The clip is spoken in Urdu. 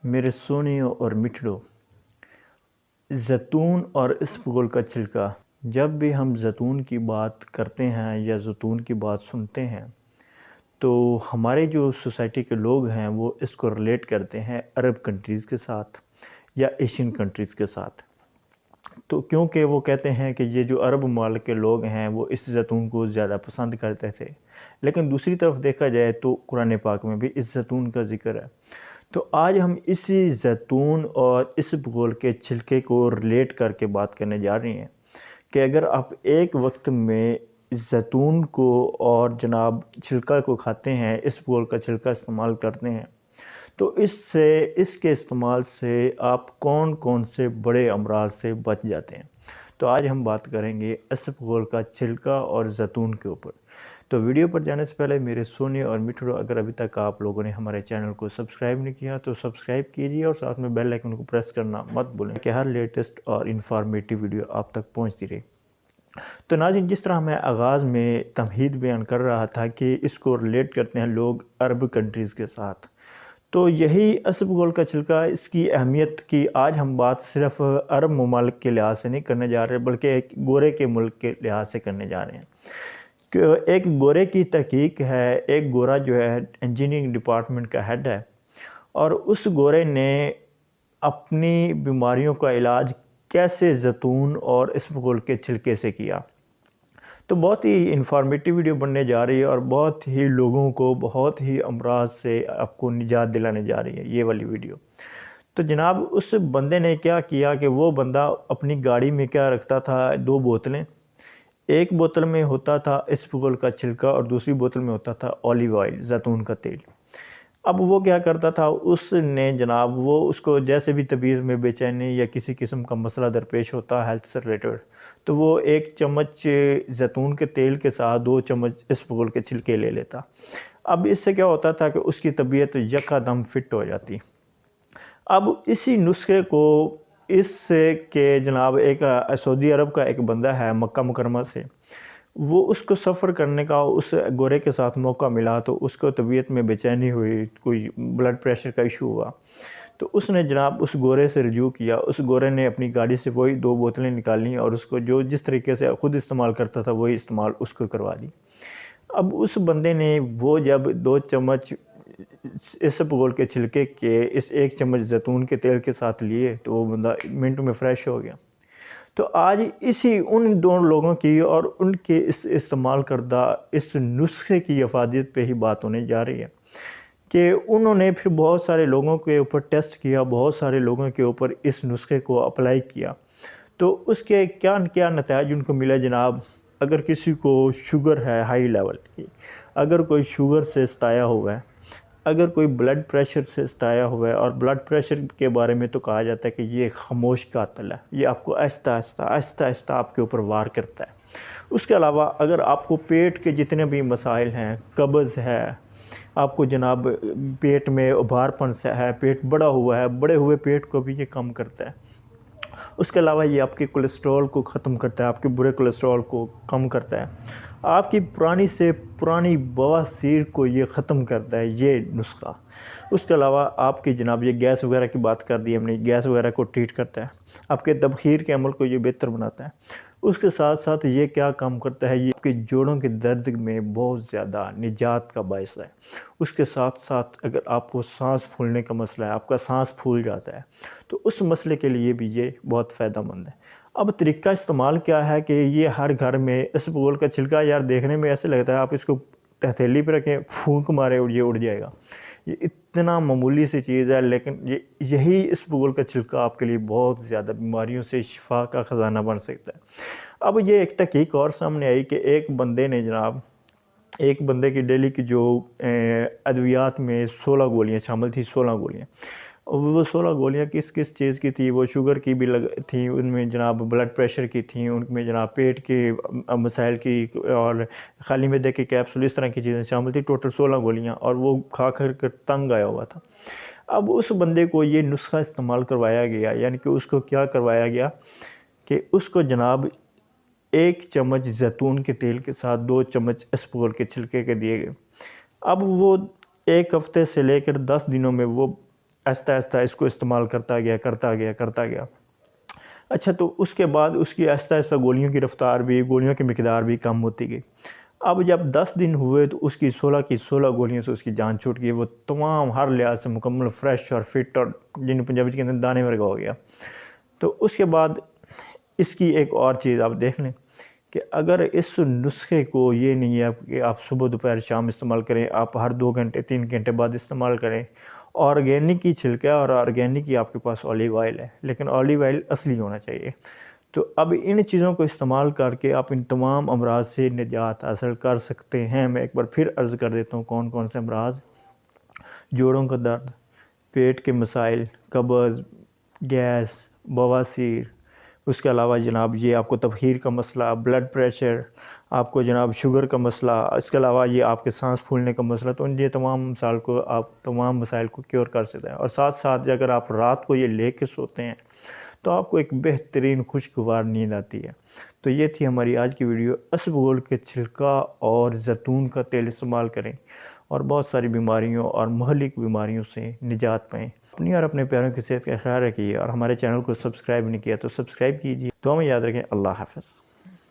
میرے سونیوں اور مٹھڑوں، زیتون اور اسبگول کا چھلکا۔ جب بھی ہم زیتون کی بات کرتے ہیں یا زیتون کی بات سنتے ہیں تو ہمارے جو سوسائٹی کے لوگ ہیں وہ اس کو ریلیٹ کرتے ہیں عرب کنٹریز کے ساتھ یا ایشین کنٹریز کے ساتھ۔ تو کیونکہ وہ کہتے ہیں کہ یہ جو عرب ممالک کے لوگ ہیں وہ اس زیتون کو زیادہ پسند کرتے تھے، لیکن دوسری طرف دیکھا جائے تو قرآن پاک میں بھی اس زیتون کا ذکر ہے۔ تو آج ہم اسی زیتون اور اسبگول کے چھلکے کو ریلیٹ کر کے بات کرنے جا رہے ہیں کہ اگر آپ ایک وقت میں زیتون کو اور جناب چھلکا کو کھاتے ہیں، اسبگول کا چھلکا استعمال کرتے ہیں، تو اس کے استعمال سے آپ کون کون سے بڑے امراض سے بچ جاتے ہیں۔ تو آج ہم بات کریں گے اسبگول کا چھلکا اور زیتون کے اوپر۔ تو ویڈیو پر جانے سے پہلے میرے سونے اور مٹھڑوں، اگر ابھی تک آپ لوگوں نے ہمارے چینل کو سبسکرائب نہیں کیا تو سبسکرائب کیجیے اور ساتھ میں بیل آئیکن کو پریس کرنا مت بھولیں کہ ہر لیٹسٹ اور انفارمیٹیو ویڈیو آپ تک پہنچتی رہے۔ تو ناظرین، جس طرح میں آغاز میں تمہید بیان کر رہا تھا کہ اس کو ریلیٹ کرتے ہیں لوگ عرب کنٹریز کے ساتھ، تو یہی اسبگول کا چھلکا، اس کی اہمیت کی آج ہم بات صرف عرب ممالک کے لحاظ سے نہیں کرنے جا رہے بلکہ ایک گورے کے ملک کے لحاظ سے کرنے جا رہے ہیں کہ ایک گورے کی تحقیق ہے۔ ایک گورا جو ہے انجینئرنگ ڈپارٹمنٹ کا ہیڈ ہے، اور اس گورے نے اپنی بیماریوں کا علاج کیسے زیتون اور اسبگول کے چھلکے سے کیا۔ تو بہت ہی انفارمیٹیو ویڈیو بننے جا رہی ہے اور بہت ہی لوگوں کو بہت ہی امراض سے آپ کو نجات دلانے جا رہی ہے یہ والی ویڈیو۔ تو جناب اس بندے نے کیا کیا کہ وہ بندہ اپنی گاڑی میں کیا رکھتا تھا، 2 بوتلیں، ایک بوتل میں ہوتا تھا اسبگول کا چھلکا اور دوسری بوتل میں ہوتا تھا اولیو آئل، زیتون کا تیل۔ اب وہ کیا کرتا تھا، اس نے جناب وہ اس کو جیسے بھی طبیعت میں بے چینی یا کسی قسم کا مسئلہ درپیش ہوتا ہیلتھ سے ریلیٹڈ، تو وہ 1 چمچ زیتون کے تیل کے ساتھ 2 چمچ اسبگول کے چھلکے لے لیتا۔ اب اس سے کیا ہوتا تھا کہ اس کی طبیعت یکدم فٹ ہو جاتی۔ اب اسی نسخے کو اس سے کہ جناب ایک سعودی عرب کا ایک بندہ ہے مکہ مکرمہ سے، وہ اس کو سفر کرنے کا اس گورے کے ساتھ موقع ملا تو اس کو طبیعت میں بے چینی ہوئی، کوئی بلڈ پریشر کا ایشو ہوا، تو اس نے جناب اس گورے سے رجوع کیا۔ اس گورے نے اپنی گاڑی سے وہی 2 بوتلیں نکالیں اور اس کو جس طریقے سے خود استعمال کرتا تھا وہی استعمال اس کو کروا دی۔ اب اس بندے نے وہ جب 2 چمچ اسبگول کے چھلکے کے اس 1 چمچ زیتون کے تیل کے ساتھ لیے تو وہ بندہ منٹ میں فریش ہو گیا۔ تو آج ان 2 لوگوں کی اور ان کے استعمال کردہ اس نسخے کی افادیت پہ ہی بات ہونے جا رہی ہے کہ انہوں نے پھر بہت سارے لوگوں کے اوپر ٹیسٹ کیا، بہت سارے لوگوں کے اوپر اس نسخے کو اپلائی کیا، تو اس کے کیا نتائج ان کو ملا جناب۔ اگر کسی کو شوگر ہے ہائی لیول کی، اگر کوئی شوگر سے استایا ہوا ہے، اگر کوئی بلڈ پریشر سے استایا ہوا ہے، اور بلڈ پریشر کے بارے میں تو کہا جاتا ہے کہ یہ خاموش قاتل ہے، یہ آپ کو آہستہ آہستہ آپ کے اوپر وار کرتا ہے۔ اس کے علاوہ اگر آپ کو پیٹ کے جتنے بھی مسائل ہیں، قبض ہے، آپ کو جناب پیٹ میں ابھار پن سے ہے، پیٹ بڑا ہوا ہے، بڑے ہوئے پیٹ کو بھی یہ کم کرتا ہے۔ اس کے علاوہ یہ آپ کے کولیسٹرول کو ختم کرتا ہے، آپ کے برے کولیسٹرول کو کم کرتا ہے، آپ کی پرانی سے پرانی بواسیر کو یہ ختم کرتا ہے یہ نسخہ۔ اس کے علاوہ آپ کی جناب یہ گیس وغیرہ کی بات کر دی ہم نے، گیس وغیرہ کو ٹریٹ کرتا ہے، آپ کے تبخیر کے عمل کو یہ بہتر بناتا ہے۔ اس کے ساتھ ساتھ یہ کیا کام کرتا ہے، یہ آپ کے جوڑوں کے درد میں بہت زیادہ نجات کا باعث ہے۔ اس کے ساتھ ساتھ اگر آپ کو سانس پھولنے کا مسئلہ ہے، آپ کا سانس پھول جاتا ہے، تو اس مسئلے کے لیے بھی یہ بہت فائدہ مند ہے۔ اب طریقہ استعمال کیا ہے کہ یہ ہر گھر میں اسبگول کا چھلکا یار دیکھنے میں ایسے لگتا ہے آپ اس کو ہتھیلی پہ رکھیں، پھونک مارے اور یہ اڑ جائے گا، یہ اتنا معمولی سی چیز ہے، لیکن یہی اسبگول کا چھلکا آپ کے لیے بہت زیادہ بیماریوں سے شفا کا خزانہ بن سکتا ہے۔ اب یہ ایک تحقیق اور سامنے آئی کہ ایک بندے نے جناب، ایک بندے کی ڈیلی کی جو ادویات میں 16 گولیاں شامل تھیں، 16 گولیاں، وہ 16 گولیاں کس چیز کی تھی، وہ شوگر کی بھی تھیں، ان میں جناب بلڈ پریشر کی تھیں، ان میں جناب پیٹ کے مسائل کی اور خالی معدے کے کیپسول، اس طرح کی چیزیں شامل تھیں، ٹوٹل 16 گولیاں، اور وہ کھا کر تنگ آیا ہوا تھا۔ اب اس بندے کو یہ نسخہ استعمال کروایا گیا، یعنی کہ اس کو کیا کروایا گیا کہ اس کو جناب 1 چمچ زیتون کے تیل کے ساتھ 2 چمچ اسبگول کے چھلکے کے دیے گئے۔ اب وہ 1 ہفتے سے لے کر 10 دنوں میں وہ آہستہ آہستہ اس کو استعمال کرتا گیا. اچھا، تو اس کے بعد اس کی آہستہ آہستہ گولیوں کی رفتار بھی، گولیوں کی مقدار بھی کم ہوتی گئی. اب جب 10 دن ہوئے تو اس کی 16 کی 16 گولیوں سے اس کی جان چھوٹ گئی. وہ تمام ہر لحاظ سے مکمل فریش اور فٹ اور جن پنجابی کے اندر دانے ورگا ہو گیا. تو اس کے بعد اس کی ایک اور چیز آپ دیکھ لیں کہ اگر اس نسخے کو یہ نہیں ہے کہ آپ صبح دوپہر شام استعمال کریں، آپ ہر 2 گھنٹے 3 گھنٹے بعد استعمال کریں. آرگینک کی چھلکا اور آرگینک کی آپ کے پاس اولیو آئل ہے، لیکن اولیو آئل اصلی ہونا چاہیے. تو اب ان چیزوں کو استعمال کر کے آپ ان تمام امراض سے نجات حاصل کر سکتے ہیں. میں ایک بار پھر عرض کر دیتا ہوں کون کون سے امراض: جوڑوں کا درد، پیٹ کے مسائل، قبض، گیس، بواسیر. اس کے علاوہ جناب یہ آپ کو تبخیر کا مسئلہ، بلڈ پریشر، آپ کو جناب شوگر کا مسئلہ، اس کے علاوہ یہ آپ کے سانس پھولنے کا مسئلہ. تو یہ تمام مسائل کو کیور کر سکتے ہیں. اور ساتھ ساتھ اگر آپ رات کو یہ لے کے سوتے ہیں تو آپ کو ایک بہترین خوشگوار نیند آتی ہے. تو یہ تھی ہماری آج کی ویڈیو. اسبغول کے چھلکا اور زیتون کا تیل استعمال کریں اور بہت ساری بیماریوں اور مہلک بیماریوں سے نجات پائیں. اپنی اور اپنے پیاروں کی صحت کا خیال رکھیے، اور ہمارے چینل کو سبسکرائب نہیں کیا تو سبسکرائب کیجیے. دعا میں یاد رکھیں. اللہ حافظ.